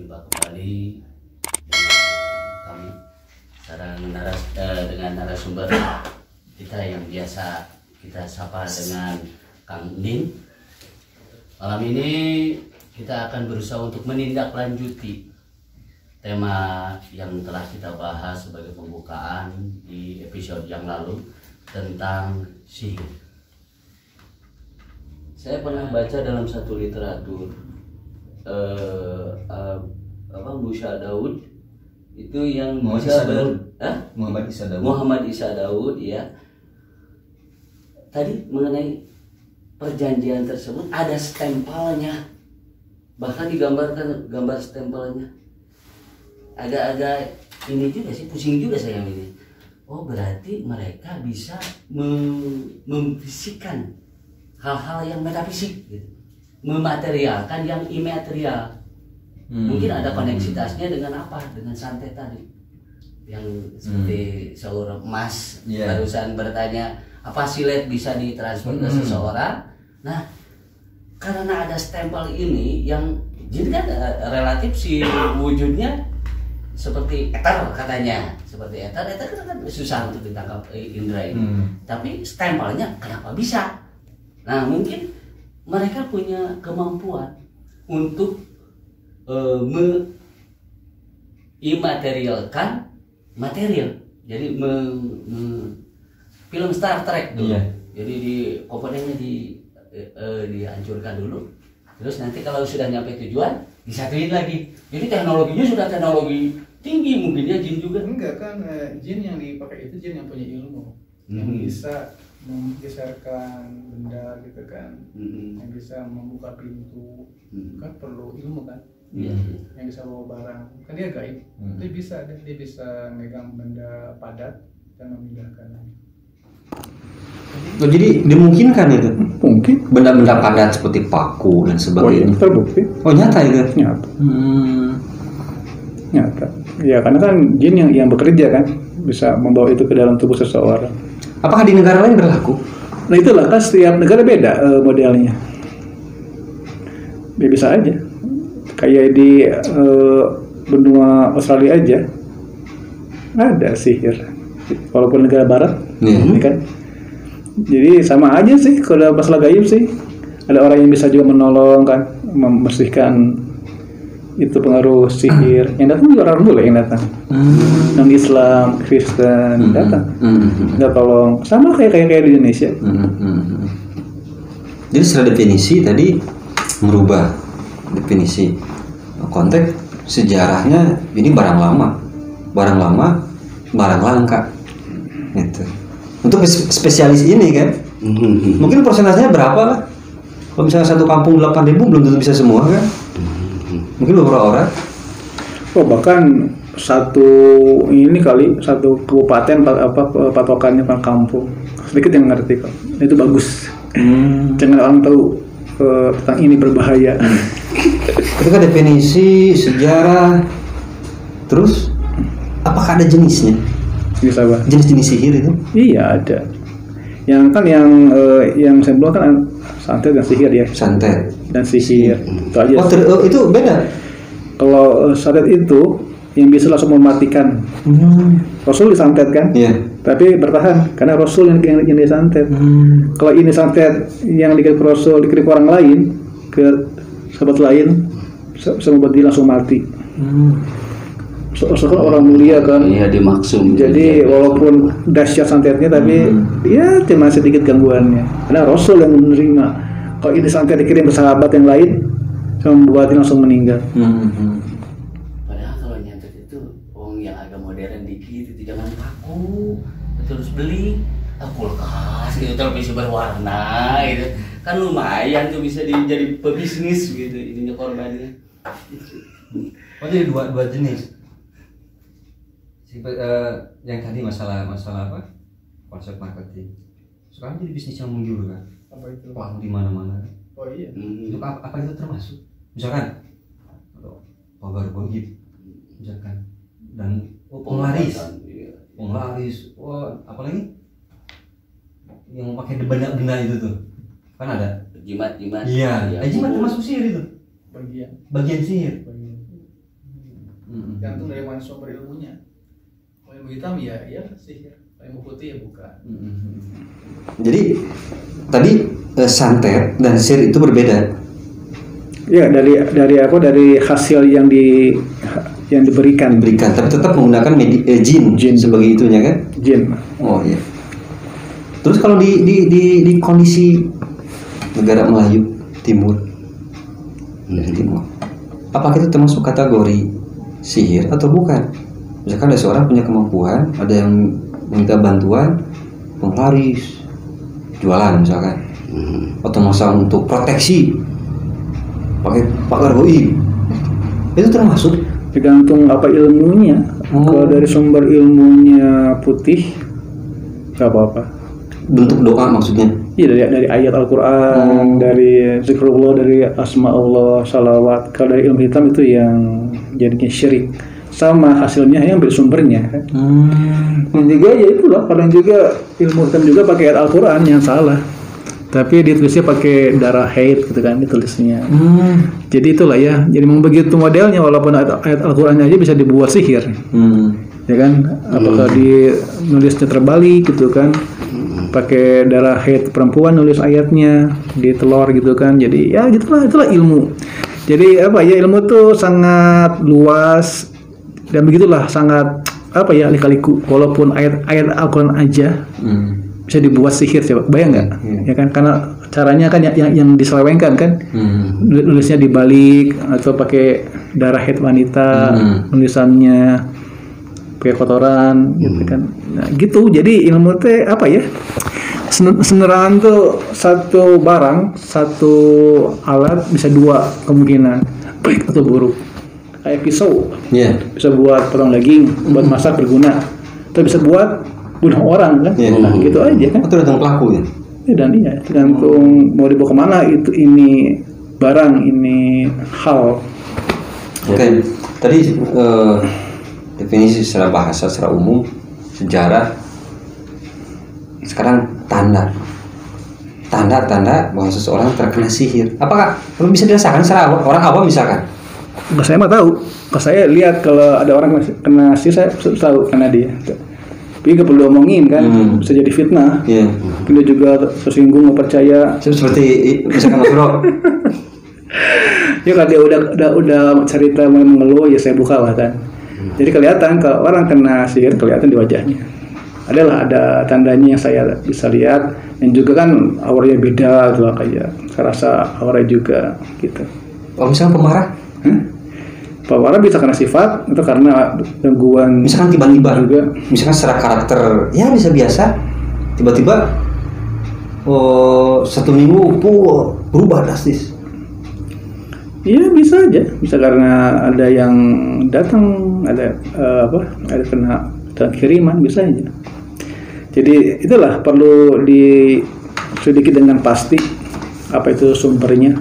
berjumpa kembali kami dengan narasumber kita yang biasa kita sapa dengan Kang Din. Malam ini kita akan berusaha untuk menindaklanjuti tema yang telah kita bahas sebagai pembukaan di episode yang lalu tentang sihir. Saya pernah baca dalam satu literatur Musa Daud itu yang Muhammad Isa Daud ya. Tadi mengenai perjanjian tersebut ada stempelnya, bahkan digambarkan gambar stempelnya. Agak-agak ini juga sih, pusing juga saya ini. Oh, berarti mereka bisa memfisikan hal-hal yang metafisik gitu. Mematerialkan yang imaterial. Mungkin ada koneksitasnya dengan apa? Dengan santet tadi. Yang seperti seorang Mas barusan bertanya, apa silet bisa ditransfer ke seseorang? Nah, karena ada stempel ini yang jadi kan relatif si wujudnya seperti eter katanya. Seperti eter kan susah untuk ditangkap indera ini. Tapi stempelnya kenapa bisa? Nah, mungkin mereka punya kemampuan untuk mengimaterialkan material. Jadi film Star Trek dulu. Jadi di komponennya dihancurkan dulu. Terus nanti kalau sudah nyampe tujuan disatuin lagi. Jadi teknologinya sudah teknologi tinggi, mungkin ya jin juga. Enggak kan, jin yang dipakai itu jin yang punya ilmu, yang bisa menggeserkan benda gitu kan, yang bisa membuka pintu, kan perlu ilmu kan. Yang bisa bawa barang, kan dia gaib. Dia bisa megang benda padat dan memindahkan. Oh, jadi dimungkinkan itu? Mungkin. Benda-benda padat seperti paku dan sebagainya. Oh iya, terbukti. Oh, nyata itu? Nyata. Nyata. Ya karena kan jin yang bekerja kan bisa membawa itu ke dalam tubuh seseorang. Apakah di negara lain berlaku? Nah itulah kan setiap negara beda modelnya. Dia bisa aja. Kayak di benua Australia aja ada sihir. Walaupun negara barat, kan. Jadi sama aja sih kalau masalah gaib sih. Ada orang yang bisa juga menolong kan, membersihkan itu pengaruh sihir. Yang datang juga orang bule yang datang. Non Islam, Kristen datang. Kita tolong. Sama kayak di Indonesia. Jadi secara definisi tadi merubah definisi konteks sejarahnya ini barang lama, barang langka. Gitu. Untuk spesialis ini kan, mungkin persentasenya berapa lah? Kalau misalnya satu kampung 8.000 belum tentu bisa semua kan? Mungkin beberapa orang. Oh bahkan satu kabupaten patokannya per kampung, sedikit yang ngerti kok. Itu bagus. Jangan orang tahu tentang ini berbahaya. Itu kan definisi sejarah. Terus apakah ada jenisnya? Jenis apa? Jenis-jenis sihir itu? Iya ada. Yang saya bilang kan santet dan sihir ya. Santet dan sihir. Itu aja. Itu beda. Kalau santet itu yang bisa langsung mematikan. Rasul disantet kan? Iya. Tapi bertahan karena Rasul yang disantet. Kalau ini santet yang dikirim ke Rasul, dikirim ke orang lain, ke sahabat lain, bisa membuat dia langsung mati. Soalnya orang mulia kan. Iya, dimaksum. Jadi walaupun dahsyat santetnya tapi ya cuma sedikit gangguannya. Karena Rasul yang menerima. Kalau ini santet dikirim ke sahabat yang lain, bisa membuat dia langsung meninggal. Padahal kalau nyantet itu yang agak modern dikit itu jangan paku, terus beli kulkas gitu, televisi berwarna gitu. Kan lumayan tuh bisa jadi pebisnis gitu ininya korbannya. Oh jadi dua jenis. Yang tadi masalah apa? Konsep marketing. Sekarang jadi bisnis yang menggiurkan. Apa itu? Wah, di mana-mana. Oh iya. Itu apa itu termasuk? Misalkan pagar goib, misalkan, dan penglaris, apalagi yang pakai benda-benda itu tuh, kan ada jimat. Iya, jimat termasuk sihir itu. Bagian sihir. Tergantung dari mana sumber ilmunya. Kalau ilmu hitam ya sihir, kalau ilmu putih ya bukan. Jadi tadi santet dan sihir itu berbeda. Ya dari hasil yang diberikan, tapi tetap menggunakan jin sebagai itunya kan? Jin. Oh iya. Terus kalau di kondisi negara Melayu Timur, apakah itu termasuk kategori sihir atau bukan? Misalkan ada seorang punya kemampuan, ada yang minta bantuan, penglaris, jualan misalkan, atau masa untuk proteksi, pakai pagar goib, itu termasuk? Tergantung apa ilmunya. Kalau dari sumber ilmunya putih, nggak apa-apa. Bentuk doa maksudnya? Iya, dari ayat Al-Quran, dari zikrullah, dari asma Allah, salawat. Kalau dari ilmu hitam itu yang jadinya syirik, sama hasilnya yang bersumbernya kan. Dan juga ya itulah, kadang juga ilmu hitam juga pakai ayat Al-Quran yang salah, tapi ditulisnya pakai darah haid gitu kan ditulisnya. Jadi itulah ya, jadi memang begitu modelnya, walaupun ayat Al-Quran aja bisa dibuat sihir. Ya kan, apakah nulisnya terbalik gitu kan, pakai darah haid perempuan nulis ayatnya di telur gitu kan. Jadi ya itulah ilmu. Jadi apa ya, ilmu tuh sangat luas dan begitulah, sangat apa ya, lika-liku. Walaupun ayat Al-Quran aja bisa dibuat sihir, coba bayang nggak? Ya kan, karena caranya kan yang diselewengkan kan, nulisnya dibalik atau pakai darah haid wanita, nulisannya pakai kotoran gitu kan. Nah, gitu. Jadi ilmu teh apa ya, senerangan tuh satu barang, satu alat bisa dua kemungkinan, baik atau buruk. Kayak pisau, bisa buat potong daging, buat masak berguna, atau bisa buat bunuh orang kan. Nah, gitu aja kan. Itu tergantung pelaku ya. Dan iya, tergantung mau dibawa kemana itu, ini barang, ini hal. Oke. Tadi definisi secara bahasa, secara umum, sejarah. Sekarang tanda bahwa seseorang terkena sihir. Apakah bisa dirasakan secara orang awam misalkan? Saya mah tahu. Pas saya lihat kalau ada orang kena sihir, saya tahu karena dia. Tapi nggak perlu omongin kan, bisa jadi fitnah. Dia juga tersinggung, nggak percaya. Seperti misalkan Mas Bro. Ya kalau dia udah cerita mengeluh, ya saya buka lah kan. Jadi kelihatan kalau orang kena sihir, kelihatan di wajahnya. Ada tandanya yang saya bisa lihat, dan juga kan auranya beda tuh, kayak saya rasa aura juga gitu. Oh, misalnya pemarah? Pemarah bisa karena sifat atau karena gangguan. Misalkan tiba-tiba juga. Misalkan secara karakter ya bisa biasa, tiba-tiba 1 minggu berubah drastis. Iya bisa aja, bisa karena ada yang datang, ada kena kiriman, bisa aja. Jadi itulah perlu diselidiki dengan pasti apa itu sumbernya.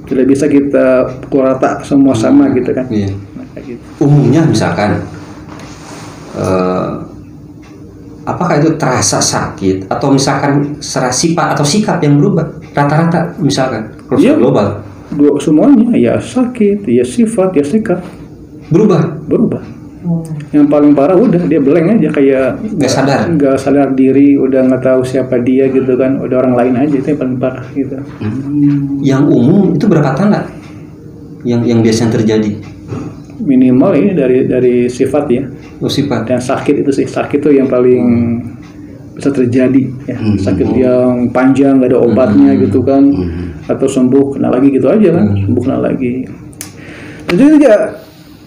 Tidak bisa kita pukul rata semua sama gitu kan. Iya. Nah, gitu. Umumnya misalkan apakah itu terasa sakit atau misalkan secara sifat atau sikap yang berubah rata-rata misalkan kalau global? Semuanya ya sakit, ya sifat, ya sikap berubah. Yang paling parah udah dia blank aja, kayak nggak sadar diri, udah nggak tahu siapa dia gitu kan, udah orang lain aja, itu yang paling parah gitu. Yang umum itu berapa tanda yang biasanya terjadi? Minimal ini dari sifat ya. Sifat. Dan sakit itu sih, sakit itu yang paling bisa terjadi ya. Sakit yang panjang nggak ada obatnya gitu kan, atau sembuh kena lagi gitu aja kan, sembuh kena lagi. Dan juga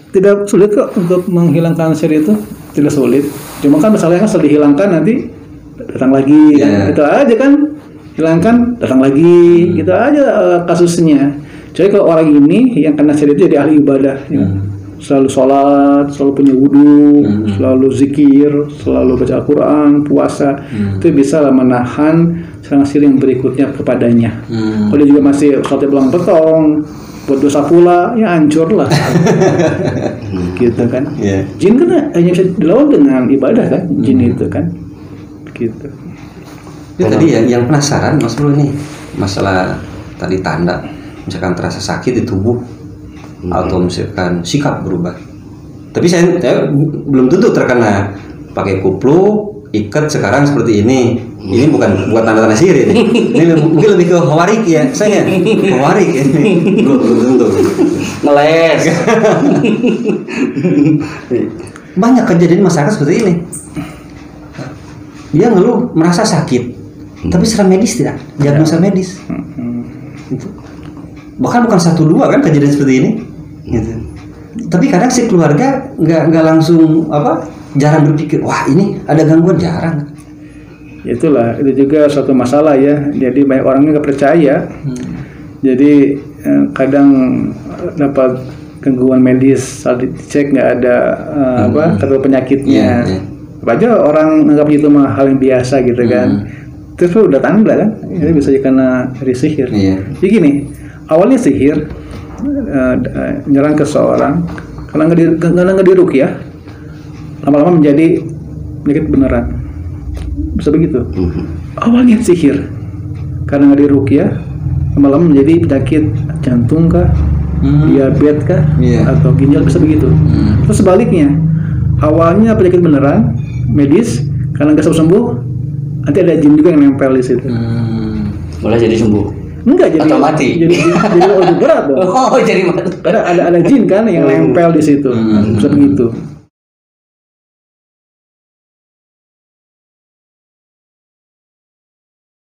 tidak sulit kok untuk menghilangkan sihir itu, tidak sulit. Cuma kan masalahnya kan setelah dihilangkan nanti datang lagi, kan? Itu aja kan, hilangkan datang lagi, gitu aja kasusnya. Jadi kalau orang ini yang kena sihir itu jadi ahli ibadah, ya. Selalu sholat, selalu punya wudhu, selalu zikir, selalu baca Al-Quran, puasa, itu bisa menahan serangan sihir yang berikutnya kepadanya. Kalau dia juga masih sholatnya belang petong, buat dosa pula, ya hancur lah. Gitu kan. Jin kan hanya bisa dilawan dengan ibadah kan, jin itu kan. Gitu. Tadi yang penasaran Mas Bro nih, masalah tadi tanda, misalkan terasa sakit di tubuh, atau misalkan sikap berubah. Tapi saya belum tentu terkena pakai kuplu, ikat sekarang seperti ini. Ini bukan tanda-tanda sihir ini. Ini mungkin lebih ke hawarik ya, saya hawarik ini. Belum tentu. Ngeles. Banyak kejadian masyarakat seperti ini. Dia ngeluh merasa sakit, tapi secara medis tidak, diagnosa medis. Gitu. Bahkan bukan 1-2 kan kejadian seperti ini. Gitu. Tapi kadang si keluarga nggak langsung jarang berpikir, wah ini ada gangguan, jarang. Itulah, itu juga suatu masalah ya. Jadi banyak orang nggak percaya. Jadi kadang dapat gangguan medis, saat dicek nggak ada kata penyakitnya. Apa aja orang anggap itu mah hal yang biasa gitu kan. Terus udah tanda kan, ini bisa karena dari sihir. Jadi gini, awalnya sihir nyerang ke seorang karena nggak diruqyah, lama-lama menjadi penyakit beneran. Bisa begitu. Awalnya sihir karena nggak diruqyah, lama-lama menjadi penyakit jantung kah, diabetes kah, atau ginjal, bisa begitu. Terus sebaliknya, awalnya penyakit beneran medis karena nggak sembuh, nanti ada jin juga yang nempel di situ. Boleh jadi sembuh. Enggak, jadi atau mati. Jadi lebih berat dong. Oh, jadi mati. Karena ada jin kan yang nempel di situ. Bisa begitu.